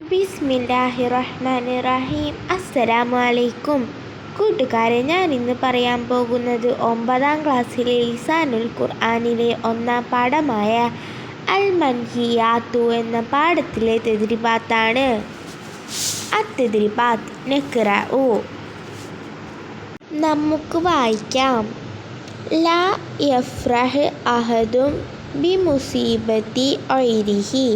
ബിസ്മില്ലാഹിറഹ്മാനിറഹീം. അസ്സലാമു അലൈക്കും കൂട്ടുകാരെ, ഞാൻ ഇന്ന് പറയാൻ പോകുന്നത് 9ാം ക്ലാസ്സിലെ ലിസാനുൽ ഖുർആനിലെ 1ാം പാഠമായ അൽ മൻഹിയാത്തു എന്ന പാഠത്തിലെ തദ്രിബാത്താണ്. അത്തദ്രിബാത്ത് നഖ്റഉ. നമുക്ക് വായിക്കാം. ലാ യഫ്രഹ് അഹദും ബിമുസീബത്തി ഗൈരിഹി.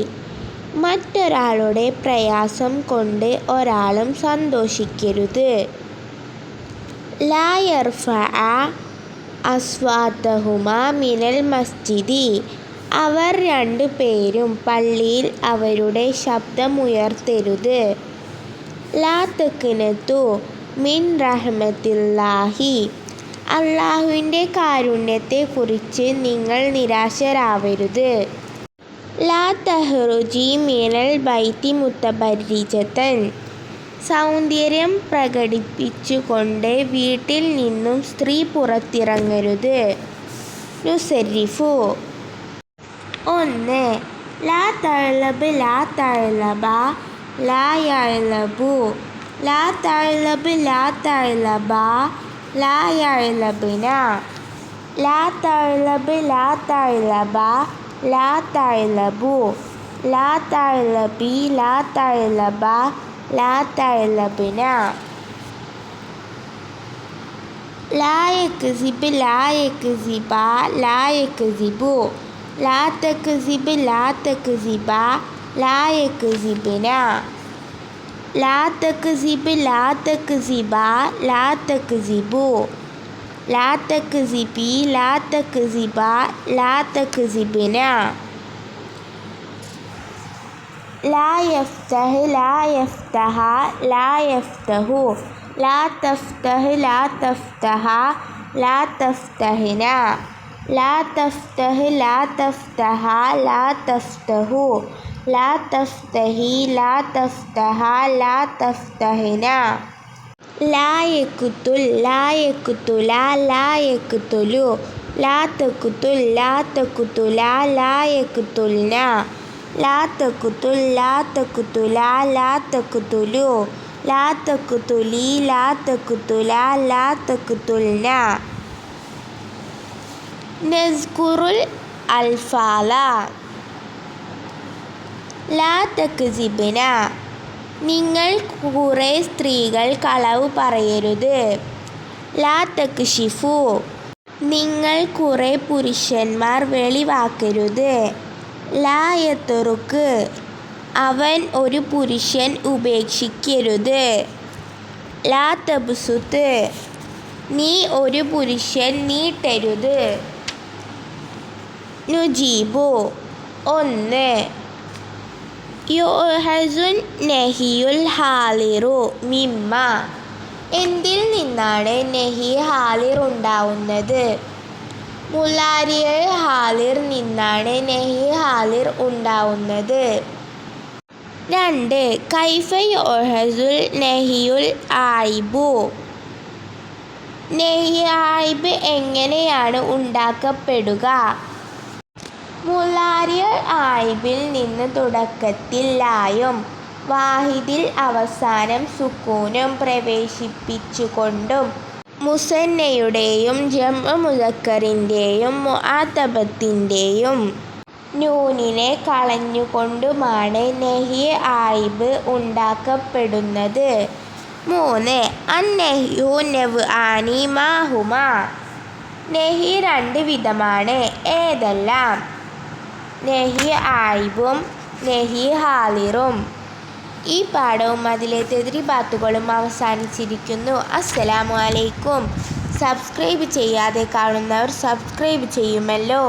മറ്റൊരാളുടെ പ്രയാസം കൊണ്ട് ഒരാളും സന്തോഷിക്കരുത്. ലാ യർഫഅ അസ്വാതഹുമാ മിനൽ മസ്ജിദി. അവർ രണ്ടുപേരും പള്ളിയിൽ അവരുടെ ശബ്ദമുയർത്തരുത്. ലാ തഖ്നതു മിൻ റഹ്മത്തില്ലാഹി. അല്ലാഹുവിൻ്റെ കാരുണ്യത്തെക്കുറിച്ച് നിങ്ങൾ നിരാശരാവരുത്. ലാ തഹ്റുജി മിനൽ ബൈത്തി മുതബർരിജതൻ. സൗന്ദര്യം പ്രകടിപ്പിച്ചുകൊണ്ട് വീട്ടിൽ നിന്നും സ്ത്രീ പുറത്തിറങ്ങരുത്. നുസരിഫു. 1. ലാ തഅ്ലബ് ലാ തഅ്ലബ ലാ യഅ്ലബു. ലാ തഅ്ലബ് ലാ തഅ്ലബ ലാ യഅ്ലബന. ലാ തഅ്ലബ് ലാ തഅ്ലബ ലാ തഅ്ലബു. ലാ തഅ്ലബി ലാ തഅ്ലബ ലാ തഅ്ലബന. ലാ യക്സിബ് ലാ യക്സിബ ലാ യക്സിബു. ലാ തക്സിബ് ലാ തക്സിബ ലാ യക്സിബന. ലാ തക്സിബ് ലാ തക്സിബ ലാ തക്സിബു. ലാ തക്സിബി ലാ തക്സിബ ലാ തക്സിബന. ലാ യഫ്തഹ് ലാ യഫ്തഹ ലാ യഫ്തഹു. ലാ തഫ്തഹ് ലാ തഫ്തഹ ലാ തഫ്തഹന. ലാ തഫ്തഹ് ലാ തഫ്തഹ ലാ തഫ്തഹു. ലാ തഫ്തഹി ലാ തഫ്തഹ ലാ തഫ്തഹന. ലാ യഖ്തുൽ ലാ യഖ്തുല ലാ യഖ്തുലു. ലാ തഖ്തുൽ ലാ തഖ്തുല ലാ യഖ്തുൽന. ലാ തഖ്തുൽ ലാ തഖ്തുല ലാ തഖ്തുലു. ലാ തഖ്തുലി ലാ തഖ്തുല ലാ തഖ്തുൽന. നസ്കുറുൽ അൽഫാല. ലാ തക്സിബ്ന. നിങ്ങൾ കുറെ സ്ത്രീകൾ കളവ് പറയരുത്. ലാ തക്ഷിഫു. നിങ്ങൾ കുറെ പുരുഷന്മാർ വെളിവാക്കരുത്. ലാ യത്റുക്. അവൻ ഒരു പുരുഷൻ ഉപേക്ഷിക്കരുത്. ലാ തബ്സുത്ത്. നീ ഒരു പുരുഷൻ നീട്ടരുത്. നുജീബു. 1. യുഹസുൻ നഹിയുൽ ഹാലിറു മിമ്മ. എന്തിൽ നിന്നാണ് നഹി ഹാലിർ ഉണ്ടാവുന്നത്? മുലാരിയൽ ഹാലിർ നിന്നാണ് നഹി ഹാലിർ ഉണ്ടാവുന്നത്. 2. കൈഫ യുഹസുൽ നഹിയുൽ ആയിബു. നഹി ആയിബ് എങ്ങനെയാണ് ഉണ്ടാക്കപ്പെടുക? മുലാരിയൽ ആയിബിൽ നിന്ന് തുടക്കത്തിൽ ലായും വാഹിദിൽ അവസാനം സുക്കൂനും പ്രവേശിപ്പിച്ചുകൊണ്ടും മുസന്നയുടെയും ജംഉ മുദക്കറിൻ്റെയും മുഅത്തബത്തിൻ്റെയും നൂനിനെ കളഞ്ഞുകൊണ്ടുമാണ് നഹി ആയിബ് ഉണ്ടാക്കപ്പെടുന്നത്. 3. അന്നഹ്യു നവ്ആനി മാഹുമാ. നഹി 2 വിധമാണ്. ഏതെല്ലാം? നഹി ആയിബും നഹി ഹാലിറും. ഈ പാഠവും അതിലെ തദ്രിബാത്തുകളും അവസാനിച്ചിരിക്കുന്നു. അസ്സലാമു അലൈക്കും. സബ്സ്ക്രൈബ് ചെയ്യാതെ കാണുന്നവർ സബ്സ്ക്രൈബ് ചെയ്യുമല്ലോ.